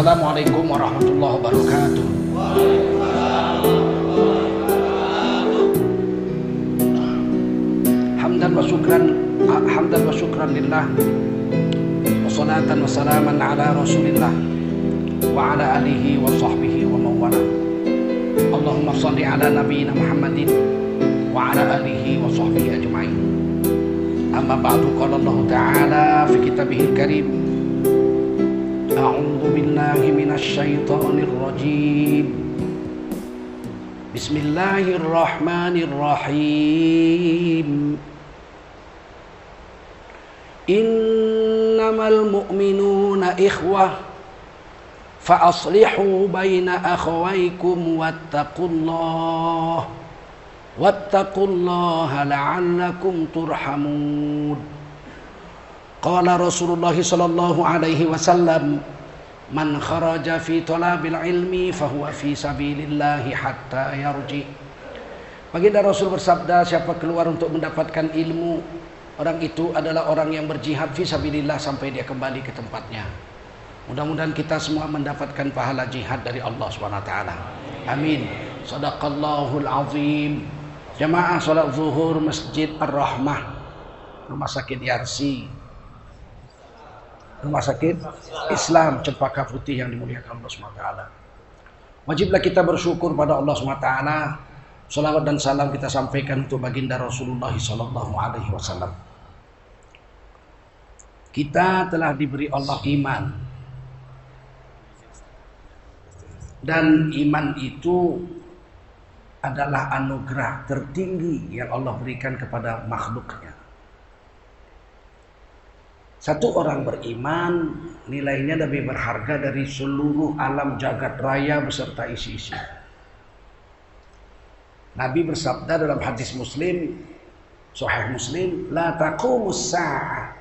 Assalamualaikum warahmatullahi wabarakatuh. Hamdan wa syukran lillah, wassalatan wassalaman ala rasulillah wa ala alihi wa sahbihi wa mawala. Allahumma salli ala nabiyyina Muhammadin wa ala alihi wa sahbihi ajma'in. Amma ba'du, qala Allah ta'ala fi kitabihil karim, a'udzu billahi minasy syaithanir rajim. Bismillahirrahmanirrahim. Innamal mu'minuna ikhwah fa aslihu baina akhawaykum wattaqullaha la'allakum turhamun. Qala Rasulullah sallallahu alaihi wasallam, man kharaja fi talabil ilmi fahuwa fi sabilillahi hatta yarji. Baginda Rasul bersabda, siapa keluar untuk mendapatkan ilmu, orang itu adalah orang yang berjihad fi sabilillah sampai dia kembali ke tempatnya. Mudah-mudahan kita semua mendapatkan pahala jihad dari Allah SWT. Amin. Shadaqallahul azim. Jamaah salat zuhur Masjid Ar-Rahmah, Rumah Sakit Yarsi, Rumah Sakit Islam Cempaka Putih yang dimuliakan Allah SWT. Wajiblah kita bersyukur pada Allah SWT. Salawat dan salam kita sampaikan untuk baginda Rasulullah SAW. Kita telah diberi Allah iman, dan iman itu adalah anugerah tertinggi yang Allah berikan kepada makhluknya. Satu orang beriman nilainya lebih berharga dari seluruh alam jagat raya beserta isi-isi. Nabi bersabda dalam hadis Muslim, Sahih Muslim, la taqumus sa'ah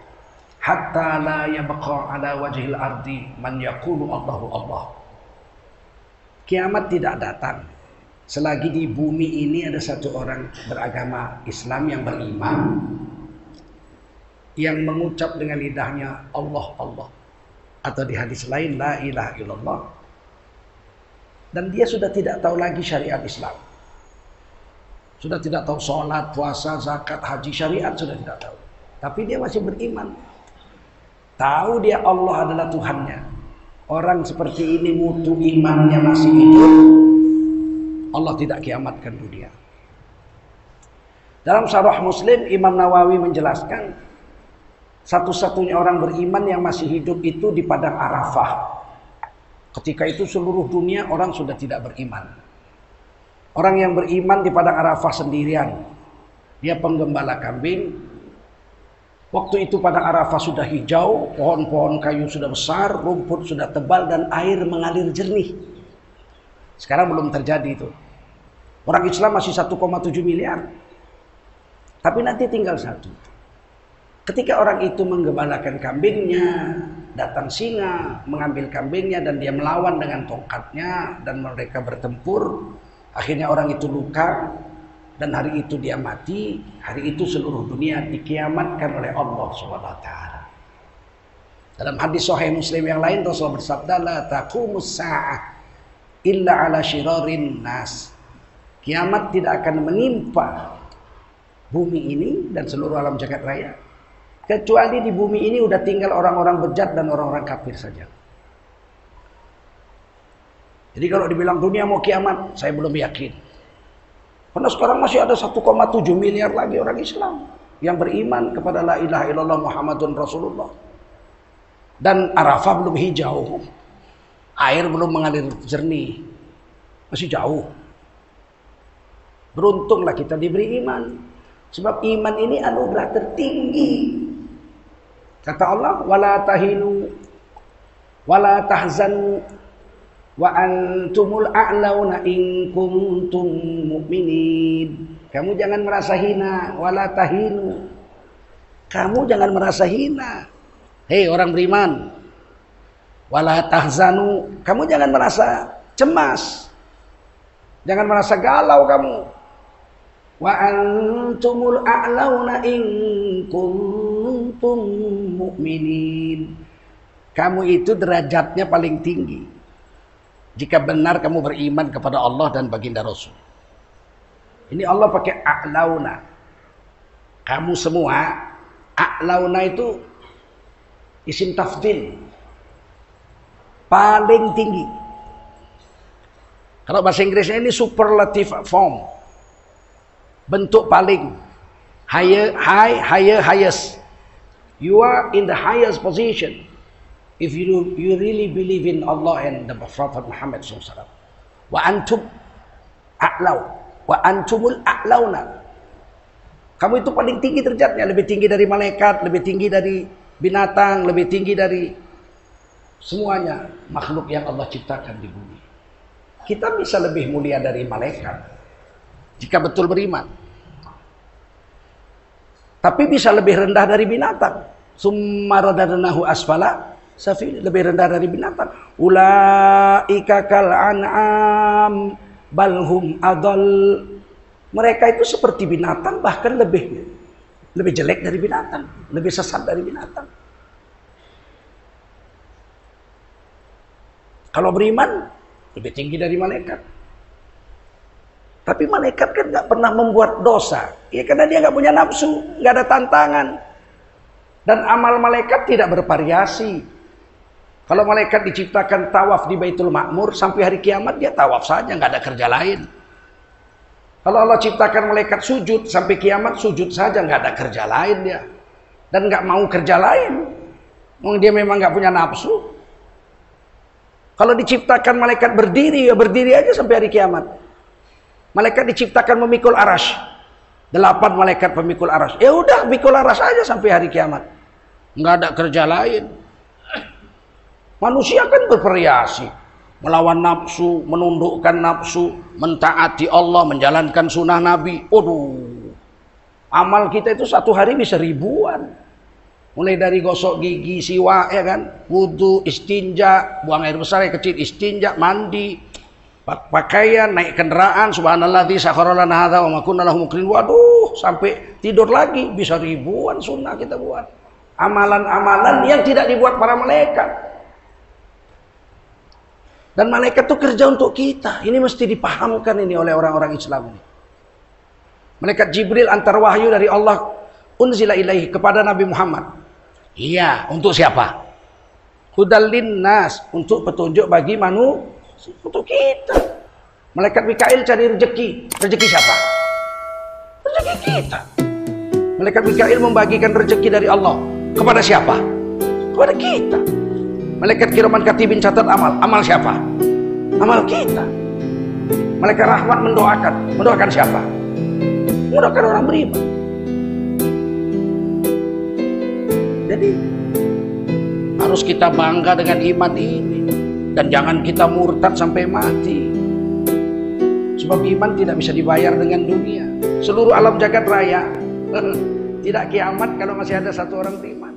hatta la yabqa ala wajhil ardi man yaqulu Allahu Allah. Kiamat tidak datang selagi di bumi ini ada satu orang beragama Islam yang beriman, yang mengucap dengan lidahnya Allah Allah, atau di hadis lain la ilaha illallah, dan dia sudah tidak tahu lagi syariat Islam, sudah tidak tahu sholat, puasa, zakat, haji, syariat sudah tidak tahu, tapi dia masih beriman, tahu dia Allah adalah Tuhannya. Orang seperti ini mutu imannya masih hidup, Allah tidak kiamatkan dunia. Dalam Syarah Muslim, Imam Nawawi menjelaskan, satu-satunya orang beriman yang masih hidup itu di padang Arafah. Ketika itu seluruh dunia orang sudah tidak beriman. Orang yang beriman di padang Arafah sendirian, dia penggembala kambing. Waktu itu padang Arafah sudah hijau, pohon-pohon kayu sudah besar, rumput sudah tebal, dan air mengalir jernih. Sekarang belum terjadi itu. Orang Islam masih 1,7 miliar. Tapi nanti tinggal satu. Ketika orang itu menggembalakan kambingnya, datang singa mengambil kambingnya dan dia melawan dengan tongkatnya dan mereka bertempur. Akhirnya orang itu luka dan hari itu dia mati. Hari itu seluruh dunia dikiamatkan oleh Allah SWT. Dalam hadis Sahih Muslim yang lain, Rasulullah bersabda, la taqumus sa'ah illa ala syirarin nas. Kiamat tidak akan menimpa bumi ini dan seluruh alam jagat raya kecuali di bumi ini udah tinggal orang-orang bejat dan orang-orang kafir saja. Jadi kalau dibilang dunia mau kiamat, saya belum yakin. Karena sekarang masih ada 1,7 miliar lagi orang Islam yang beriman kepada la ilaha illallah Muhammadun Rasulullah. Dan Arafah belum hijau, air belum mengalir jernih, masih jauh. Beruntunglah kita diberi iman, sebab iman ini anugerah tertinggi. Kata Allah, wala tahinu wala tahzanu wa antumul a'launa in kuntum mu'minin. Kamu jangan merasa hina, wala tahinu. Kamu jangan merasa hina. Hei orang beriman. Wala tahzanu, kamu jangan merasa cemas. Jangan merasa galau kamu. Wa antumul a'launa in kuntum mu'minin. Kamu itu derajatnya paling tinggi jika benar kamu beriman kepada Allah dan baginda Rasul. Ini Allah pakai a'launa. Kamu semua, a'launa itu isim tafdil, paling tinggi. Kalau bahasa Inggrisnya ini superlative form, bentuk paling, higher, highest. You are in the highest position if you really believe in Allah and the Prophet Muhammad SAW. Wa antum a'lau, wa antumul a'launa. Kamu itu paling tinggi derajatnya, lebih tinggi dari malaikat, lebih tinggi dari binatang, lebih tinggi dari semuanya makhluk yang Allah ciptakan di bumi. Kita bisa lebih mulia dari malaikat jika betul beriman. Tapi bisa lebih rendah dari binatang. Summa radadnahu asfala safil, lebih rendah dari binatang. Ulaika kal an'am balhum adall. Mereka itu seperti binatang, bahkan lebih jelek dari binatang, lebih sesat dari binatang. Kalau beriman lebih tinggi dari malaikat. Tapi malaikat kan nggak pernah membuat dosa, ya karena dia nggak punya nafsu, nggak ada tantangan. Dan amal malaikat tidak bervariasi. Kalau malaikat diciptakan tawaf di Baitul Ma'mur, sampai hari kiamat dia tawaf saja, nggak ada kerja lain. Kalau Allah ciptakan malaikat sujud, sampai kiamat sujud saja, nggak ada kerja lain dia. Dan nggak mau kerja lain. Dia memang nggak punya nafsu. Kalau diciptakan malaikat berdiri, ya berdiri aja sampai hari kiamat. Malaikat diciptakan memikul arasy. 8 malaikat pemikul arasy. Ya udah, mikul arasy aja sampai hari kiamat. Nggak ada kerja lain. Manusia kan bervariasi. Melawan nafsu, menundukkan nafsu, mentaati Allah, menjalankan sunnah Nabi. Aduh, amal kita itu satu hari bisa ribuan. Mulai dari gosok gigi, siwak, ya kan, wudu, istinja, buang air besar, air kecil, istinja, mandi, pakaian, naik kendaraan, subhanalladzi sakhkhara lana hadza wa ma kunna lahu muqrinin. Waduh, sampai tidur lagi bisa ribuan sunnah kita buat. Amalan-amalan yang tidak dibuat para malaikat. Dan malaikat itu kerja untuk kita. Ini mesti dipahamkan ini oleh orang-orang Islam ini. Malaikat Jibril antar wahyu dari Allah unzila ilaihi kepada Nabi Muhammad. Iya, untuk siapa? Hudal linnas, untuk petunjuk bagi manusia, untuk kita. Malaikat Mikail cari rezeki. Rezeki siapa? Rezeki kita. Malaikat Mikail membagikan rezeki dari Allah kepada siapa? Kepada kita. Malaikat Kiraman Katibin catat amal. Amal siapa? Amal kita. Malaikat Rahmat mendoakan. Mendoakan siapa? Mendoakan orang beriman. Jadi harus kita bangga dengan iman ini. Dan jangan kita murtad sampai mati. Sebab iman tidak bisa dibayar dengan dunia. Seluruh alam jagat raya tidak kiamat kalau masih ada satu orang beriman.